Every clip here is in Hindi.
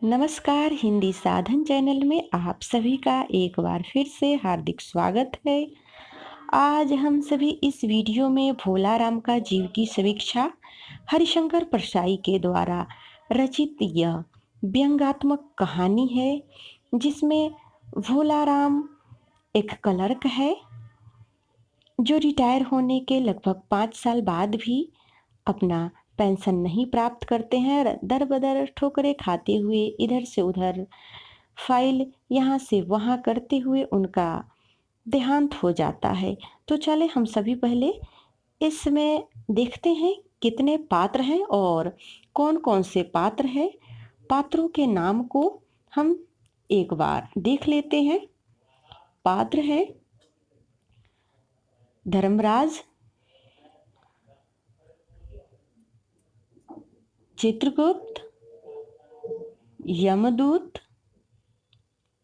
नमस्कार, हिंदी साधन चैनल में आप सभी का एक बार फिर से हार्दिक स्वागत है। आज हम सभी इस वीडियो में भोला राम का जीव की समीक्षा हरिशंकर परसाई के द्वारा रचित यह व्यंग्यात्मक कहानी है, जिसमें भोला राम एक क्लर्क है जो रिटायर होने के लगभग 5 साल बाद भी अपना पेंशन नहीं प्राप्त करते हैं। दर बदर ठोकरें खाते हुए इधर से उधर फाइल यहाँ से वहाँ करते हुए उनका देहांत हो जाता है। तो चले हम सभी पहले इसमें देखते हैं कितने पात्र हैं और कौन-कौन से पात्र हैं। पात्रों के नाम को हम एक बार देख लेते हैं। पात्र हैं धर्मराज, चित्रगुप्त, यमदूत,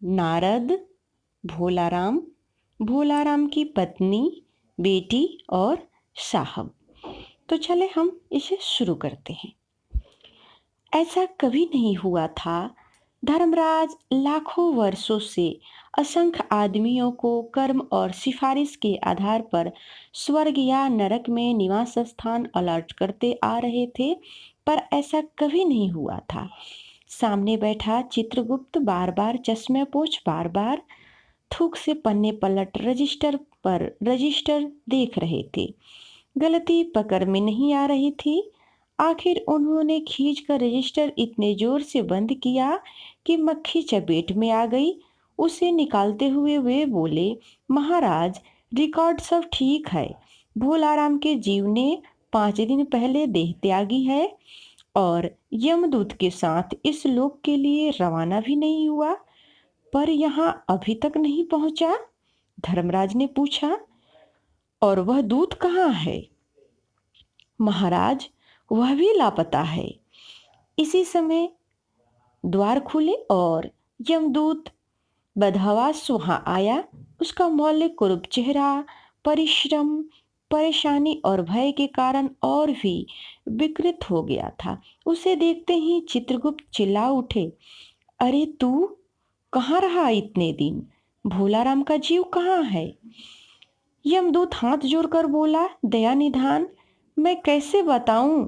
नारद, भोलाराम, भोलाराम की पत्नी, बेटी और साहब। तो चले हम इसे शुरू करते हैं। ऐसा कभी नहीं हुआ था। धर्मराज लाखों वर्षों से असंख्य आदमियों को कर्म और सिफारिश के आधार पर स्वर्ग या नरक में निवास स्थान अलॉट करते आ रहे थे, पर ऐसा कभी नहीं हुआ था। सामने बैठा चित्रगुप्त बार बार चश्मे-पोछ बार बार थूक से पन्ने पलट रजिस्टर पर रजिस्टर देख रहे थे। गलती पकड़ में नहीं आ रही थी। आखिर उन्होंने खींचकर रजिस्टर इतने जोर से बंद किया कि मक्खी चपेट में आ गई। उसे निकालते हुए वे बोले, महाराज, रिकॉर्ड सब ठीक है। भोलाराम के जीव ने 5 दिन पहले देह त्यागी है और यमदूत के साथ इस लोक के लिए रवाना भी नहीं हुआ, पर यहाँ अभी तक नहीं पहुंचा। धर्मराज ने पूछा, और वह दूत कहाँ है? महाराज, वह भी लापता है। इसी समय द्वार खुले और यमदूत बदहवास वहां आया। उसका मौलिक कुरूप चेहरा परिश्रम, परेशानी और भय के कारण और भी विकृत हो गया था। उसे देखते ही चित्रगुप्त चिल्ला उठे, अरे तू कहाँ रहा इतने दिन? भोलाराम का जीव कहाँ है? यमदूत हाथ जोड़कर बोला, दया निधान, मैं कैसे बताऊं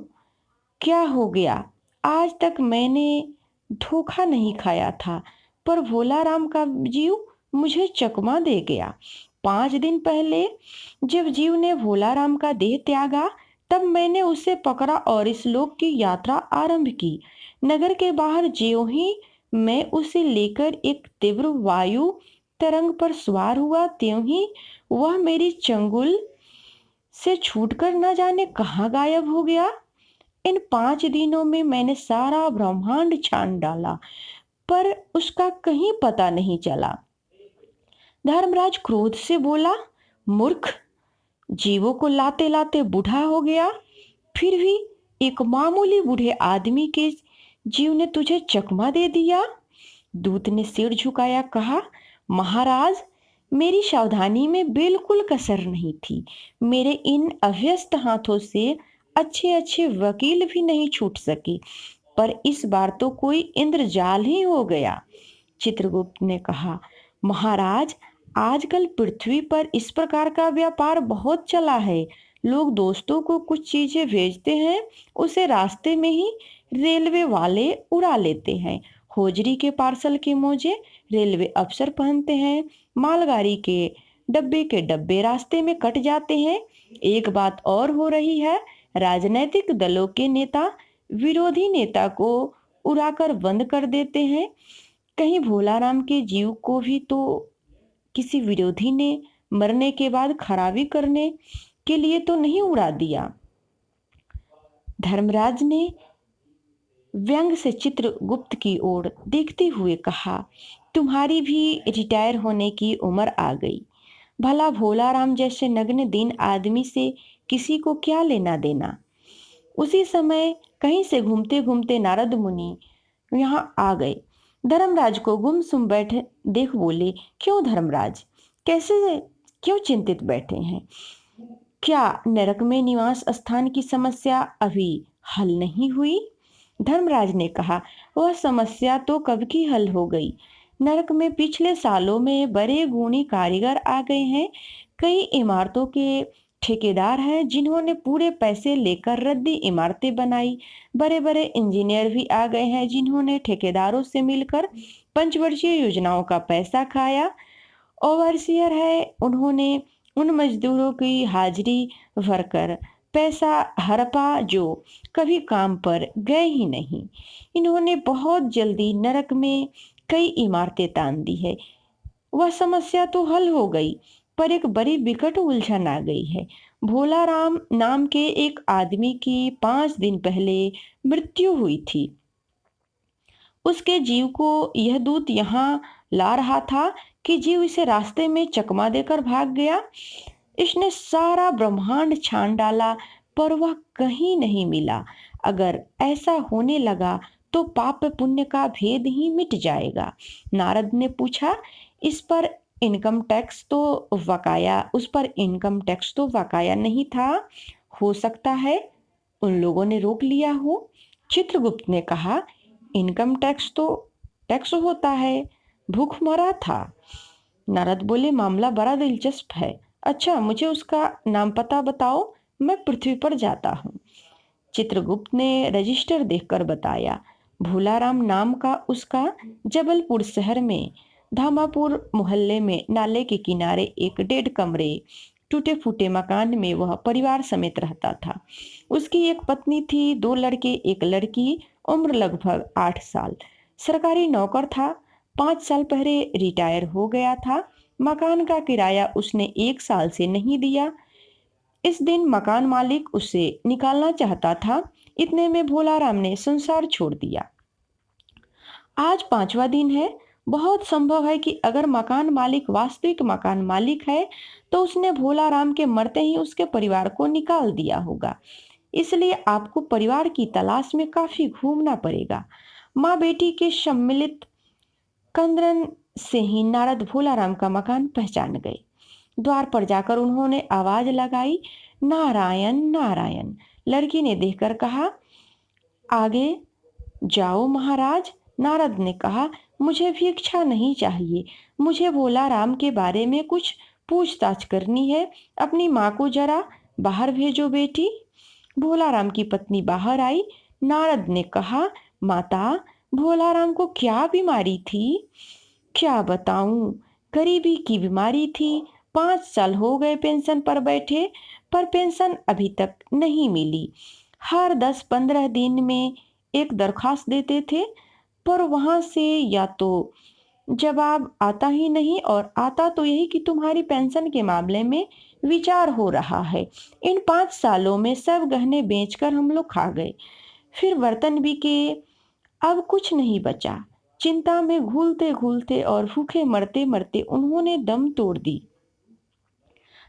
क्या हो गया। आज तक मैंने धोखा नहीं खाया था, पर भोलाराम का जीव मुझे चकमा दे गया। 5 दिन पहले जब जीव ने भोलाराम का देह त्यागा, तब मैंने उसे पकड़ा और इस लोक की यात्रा आरंभ की। नगर के बाहर ज्यों ही मैं उसे लेकर एक तीव्र वायु तरंग पर सवार हुआ, त्यों ही वह मेरी चंगुल से छूटकर न जाने कहाँ गायब हो गया। इन 5 दिनों में मैंने सारा ब्रह्मांड छान डाला, पर उसका कहीं पता नहीं चला। धर्मराज क्रोध से बोला, मूर्ख, जीवों को लाते लाते बूढ़ा हो गया, फिर भी एक मामूली बूढ़े आदमी के जीव ने तुझे चकमा दे दिया। दूत ने सिर झुकाया, कहा, महाराज, मेरी सावधानी में बिल्कुल कसर नहीं थी। मेरे इन अभ्यस्त हाथों से अच्छे अच्छे वकील भी नहीं छूट सके, पर इस बार तो कोई इंद्रजाल ही हो गया। चित्रगुप्त ने कहा, महाराज, आजकल पृथ्वी पर इस प्रकार का व्यापार बहुत चला है। लोग दोस्तों को कुछ चीजें भेजते हैं, उसे रास्ते में ही रेलवे वाले उड़ा लेते हैं। होजरी के पार्सल मोजे रेलवे अफसर पहनते हैं। मालगाड़ी के डब्बे रास्ते में कट जाते हैं। एक बात और हो रही है, राजनीतिक दलों के नेता विरोधी नेता को उड़ाकर बंद कर देते हैं। कहीं भोलाराम के जीव को भी तो किसी विरोधी ने मरने के बाद खराबी करने के लिए तो नहीं उड़ा दिया। धर्मराज ने व्यंग से चित्रगुप्त की ओर देखते हुए कहा, तुम्हारी भी रिटायर होने की उम्र आ गई। भला भोलाराम जैसे नग्न दीन आदमी से किसी को क्या लेना देना। उसी समय कहीं से घूमते घूमते नारद मुनि यहाँ आ गए। धर्मराज को गुमसुम बैठे देख बोले, क्यों धर्मराज, कैसे, क्यों चिंतित बैठे हैं? क्या नरक में निवास स्थान की समस्या अभी हल नहीं हुई? धर्मराज ने कहा, वह समस्या तो कब की हल हो गई। नरक में पिछले सालों में बड़े गुणी कारीगर आ गए हैं। कई इमारतों के ठेकेदार हैं जिन्होंने पूरे पैसे लेकर रद्दी इमारतें बनाई। बड़े बड़े इंजीनियर भी आ गए हैं जिन्होंने ठेकेदारों से मिलकर पंचवर्षीय योजनाओं का पैसा खाया। ओवरसियर है, उन्होंने उन मजदूरों की हाजिरी भरकर पैसा हड़पा जो कभी काम पर गए ही नहीं। इन्होंने बहुत जल्दी नरक में कई इमारतें तान दी है। वह समस्या तो हल हो गई, पर एक बड़ी विकट उलझन आ गई है। भोला राम नाम के एक आदमी की 5 दिन पहले मृत्यु हुई थी। उसके जीव को यह दूत यहाँ ला रहा था कि जीव इसे रास्ते में चकमा देकर भाग गया। इसने सारा ब्रह्मांड छान डाला, पर वह कहीं नहीं मिला। अगर ऐसा होने लगा तो पाप पुण्य का भेद ही मिट जाएगा। नारद ने पूछा, इस पर इनकम टैक्स तो बकाया उस पर इनकम टैक्स तो बकाया नहीं था। हो सकता है उन लोगों ने रोक लिया हो। चित्रगुप्त ने कहा, इनकम टैक्स तो टैक्स होता है, भूख मरा था। नारद बोले, मामला बड़ा दिलचस्प है। अच्छा, मुझे उसका नाम पता बताओ, मैं पृथ्वी पर जाता हूँ। चित्रगुप्त ने रजिस्टर देखकर बताया, भोलाराम नाम का उसका जबलपुर शहर में धामापुर मोहल्ले में नाले के किनारे एक 1.5 कमरे टूटे फूटे मकान में वह परिवार समेत रहता था। उसकी एक पत्नी थी, 2 लड़के, एक लड़की, उम्र लगभग 8 साल। सरकारी नौकर था, 5 साल पहले रिटायर हो गया था। मकान का किराया उसने 1 साल से नहीं दिया। इस दिन मकान मालिक उसे निकालना चाहता था। इतने में भोलाराम ने संसार छोड़ दिया। आज 5वां दिन है। बहुत संभव है कि अगर मकान मालिक वास्तविक मकान मालिक है तो उसने भोलाराम के मरते ही उसके परिवार को निकाल दिया होगा। इसलिए आपको परिवार की तलाश में काफी घूमना पड़ेगा। माँ बेटी के सम्मिलित कंदरन से ही नारद भोलाराम का मकान पहचान गए। द्वार पर जाकर उन्होंने आवाज लगाई, नारायण नारायण। लड़की ने देखकर कहा, आगे जाओ महाराज। नारद ने कहा, मुझे भिक्षा नहीं चाहिए, मुझे भोलाराम के बारे में कुछ पूछताछ करनी है। अपनी माँ को जरा बाहर भेजो बेटी। भोलाराम की पत्नी बाहर आई। नारद ने कहा, माता, भोलाराम को क्या बीमारी थी? क्या बताऊं, गरीबी की बीमारी थी। 5 साल हो गए पेंशन पर बैठे, पर पेंशन अभी तक नहीं मिली। हर 10-15 दिन में एक दरखास्त देते थे, पर वहां से या तो जवाब आता ही नहीं, और आता तो यही कि तुम्हारी पेंशन के मामले में विचार हो रहा है। इन 5 सालों में सब गहने बेचकर हम लोग खा गए, फिर बर्तन भी के, अब कुछ नहीं बचा। चिंता में घूलते घूलते और भूखे मरते मरते उन्होंने दम तोड़ दी।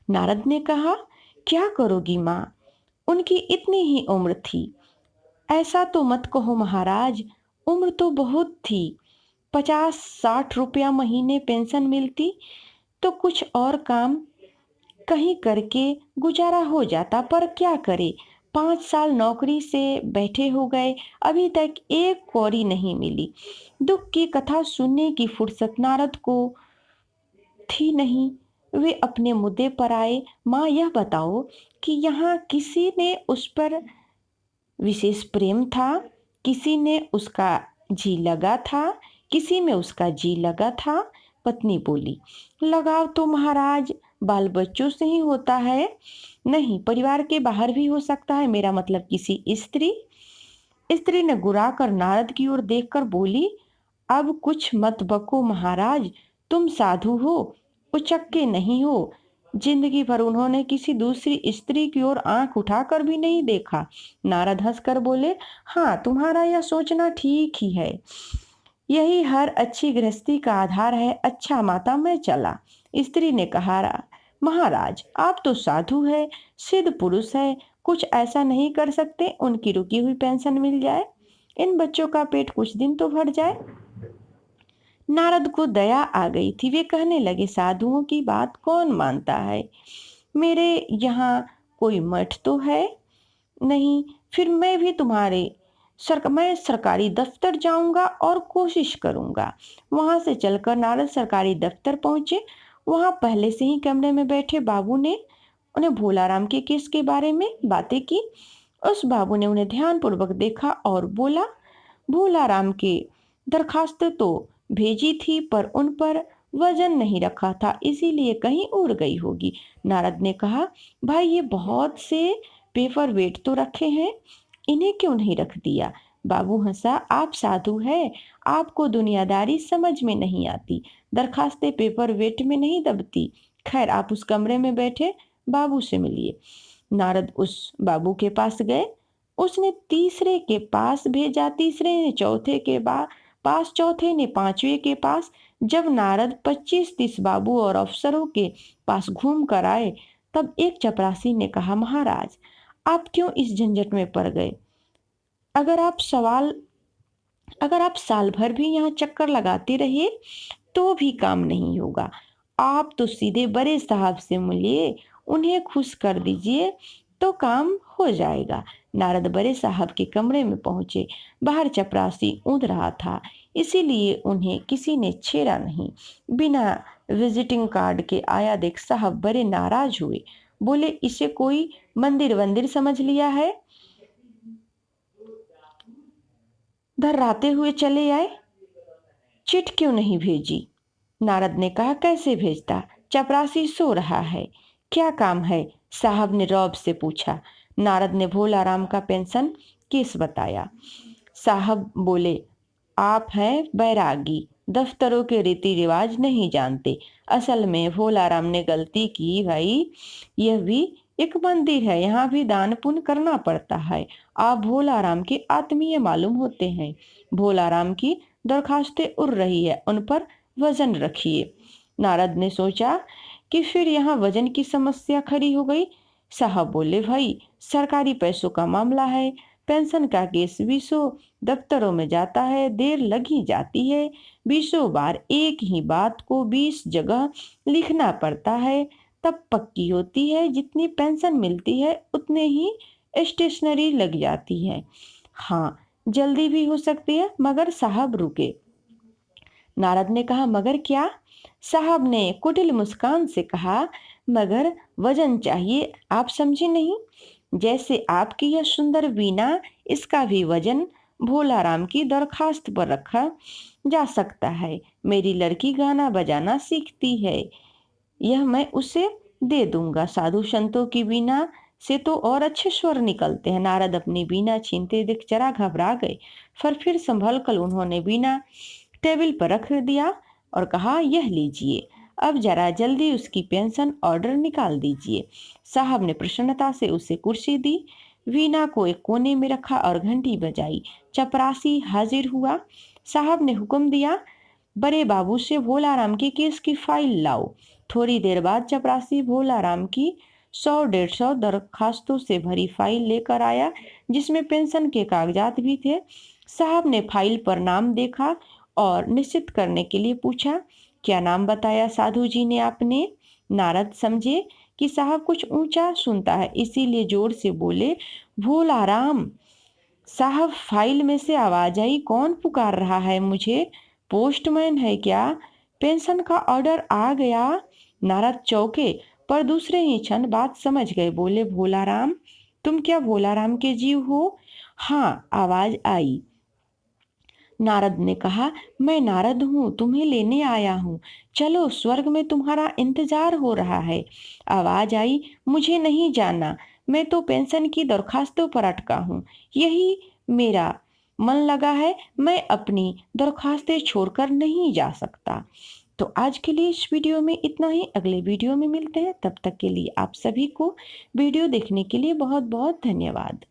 नारद ने कहा, क्या करोगी माँ, उनकी इतनी ही उम्र थी। ऐसा तो मत कहो महाराज, उम्र तो बहुत थी। 50-60 रुपया महीने पेंशन मिलती तो कुछ और काम कहीं करके गुजारा हो जाता, पर क्या करे, 5 साल नौकरी से बैठे हो गए, अभी तक एक कौड़ी नहीं मिली। दुख की कथा सुनने की फुर्सत नारद को थी नहीं। वे अपने मुद्दे पर आए। माँ, यह बताओ कि यहाँ किसी ने उस पर विशेष प्रेम था, किसी ने उसका जी लगा था, किसी में उसका जी लगा था। पत्नी बोली, लगाव तो महाराज बाल बच्चों से ही होता है। नहीं, परिवार के बाहर भी हो सकता है, मेरा मतलब किसी स्त्री। स्त्री ने गुरा कर नारद की ओर देखकर बोली, अब कुछ मत बको महाराज, तुम साधु हो, उचक्के नहीं हो। जिंदगी भर उन्होंने किसी दूसरी स्त्री की ओर आंख उठाकर भी नहीं देखा। नारद हंसकर बोले, हाँ, तुम्हारा यह सोचना ठीक ही है। यही हर अच्छी गृहस्थी का आधार है। अच्छा माता, मैं चला। स्त्री ने कहा, महाराज, आप तो साधु है, सिद्ध पुरुष है, कुछ ऐसा नहीं कर सकते उनकी रुकी हुई पेंशन मिल जाए, इन बच्चों का पेट कुछ दिन तो भर जाए। नारद को दया आ गई थी। वे कहने लगे, साधुओं की बात कौन मानता है? मेरे यहाँ कोई मठ तो है नहीं, फिर मैं भी तुम्हारे मैं सरकारी दफ्तर जाऊंगा और कोशिश करूंगा। वहां से चलकर नारद सरकारी दफ्तर पहुंचे। वहां पहले से ही कमरे में बैठे बाबू ने उन्हें भोलाराम के केस के बारे में बातें की। उस बाबू ने उन्हें ध्यानपूर्वक देखा और बोला, भोलाराम की दरखास्त तो भेजी थी पर उन पर वजन नहीं रखा था, इसीलिए कहीं उड़ गई होगी। नारद ने कहा, भाई ये बहुत से पेपर वेट तो रखे हैं, इन्हें क्यों नहीं रख दिया? बाबू हंसा, आप साधु है, आपको दुनियादारी समझ में नहीं आती। दरखास्तें पेपर वेट में नहीं दबती। खैर, आप उस कमरे में बैठे बाबू से मिलिए। नारद उस बाबू के पास गए। उसने तीसरे के पास भेजा, तीसरे ने चौथे के पास, चौथे ने पांचवे के पास। जब नारद 25-30 बाबू और अफसरों के पास घूम कर आए, तब एक चपरासी ने कहा, महाराज, आप क्यों इस झंझट में पड़ गए? अगर आप सवाल अगर आप साल भर भी यहाँ चक्कर लगाते रहे तो भी काम नहीं होगा। आप तो सीधे बड़े साहब से मिलिए, उन्हें खुश कर दीजिए तो काम हो जाएगा। नारद बड़े साहब के कमरे में पहुंचे। बाहर चपरासी ऊँध रहा था, इसीलिए उन्हें किसी ने छेड़ा नहीं। बिना विजिटिंग कार्ड के आया देख साहब बड़े नाराज हुए। बोले, इसे कोई मंदिर वंदिर समझ लिया है, धर्राते हुए चले आए। चिट क्यों नहीं भेजी? नारद ने कहा, कैसे भेजता? चपरासी सो रहा है। क्या काम है? साहब ने रौब से पूछा। नारद ने भोलाराम का पेंशन केस बताया। साहब बोले, आप हैं बैरागी, दफ्तरों के रीति रिवाज नहीं जानते। असल में भोलाराम ने गलती की भाई, यह भी एक मंदिर है, यहाँ भी दान पुण्य करना पड़ता है। आप भोलाराम के आत्मीय मालूम होते हैं। भोलाराम की दरखास्तें उड़ रही है, उन पर वजन रखिए। नारद ने सोचा कि फिर यहाँ वजन की समस्या खड़ी हो गई। साहब बोले, भाई सरकारी पैसों का मामला है, पेंशन का केस 20 दफ्तरों में जाता है, देर लग ही जाती है। 20 बार एक ही बात को 20 जगह लिखना पड़ता है, तब पक्की होती है। जितनी पेंशन मिलती है उतने ही स्टेशनरी लग जाती है। हाँ, जल्दी भी हो सकती है। मगर साहब रुके। नारद ने कहा, मगर क्या? साहब ने कुटिल मुस्कान से कहा, मगर वजन चाहिए, आप समझे नहीं? जैसे आपकी यह सुंदर वीणा, इसका भी वजन भोलाराम की दरखास्त पर रखा जा सकता है। मेरी लड़की गाना बजाना सीखती है, यह मैं उसे दे दूंगा। साधु संतों की वीणा से तो और अच्छे स्वर निकलते हैं। नारद अपनी वीणा छीनते देख जरा घबरा गए, फिर संभल कर उन्होंने वीणा टेबल पर रख दिया और कहा, यह लीजिए, अब जरा जल्दी उसकी पेंशन ऑर्डर निकाल दीजिए। साहब ने प्रसन्नता से उसे कुर्सी दी, वीणा को एक कोने में रखा और घंटी बजाई। चपरासी हाजिर हुआ। साहब ने हुक्म दिया, बड़े बाबू से भोलाराम के केस की फाइल लाओ। थोड़ी देर बाद चपरासी भोलाराम की 100-150 दरखास्तों से भरी फाइल लेकर आया, जिसमें पेंशन के कागजात भी थे। साहब ने फाइल पर नाम देखा और निश्चित करने के लिए पूछा, क्या नाम बताया साधु जी ने आपने? नारद समझे कि साहब कुछ ऊंचा सुनता है, इसीलिए जोर से बोले, भोलाराम। साहब फाइल में से आवाज आई, कौन पुकार रहा है मुझे? पोस्टमैन है क्या? पेंशन का ऑर्डर आ गया। नारद चौंके, पर दूसरे ही क्षण बात समझ गए। बोले, भोलाराम, तुम क्या भोलाराम के जीव हो? हाँ, आवाज आई। नारद ने कहा, मैं नारद हूँ, तुम्हें लेने आया हूँ। चलो, स्वर्ग में तुम्हारा इंतजार हो रहा है। आवाज आई, मुझे नहीं जाना, मैं तो पेंशन की दरखास्तों पर अटका हूँ। यही मेरा मन लगा है, मैं अपनी दरखास्तें छोड़कर नहीं जा सकता। तो आज के लिए इस वीडियो में इतना ही। अगले वीडियो में मिलते हैं। तब तक के लिए आप सभी को वीडियो देखने के लिए बहुत बहुत धन्यवाद।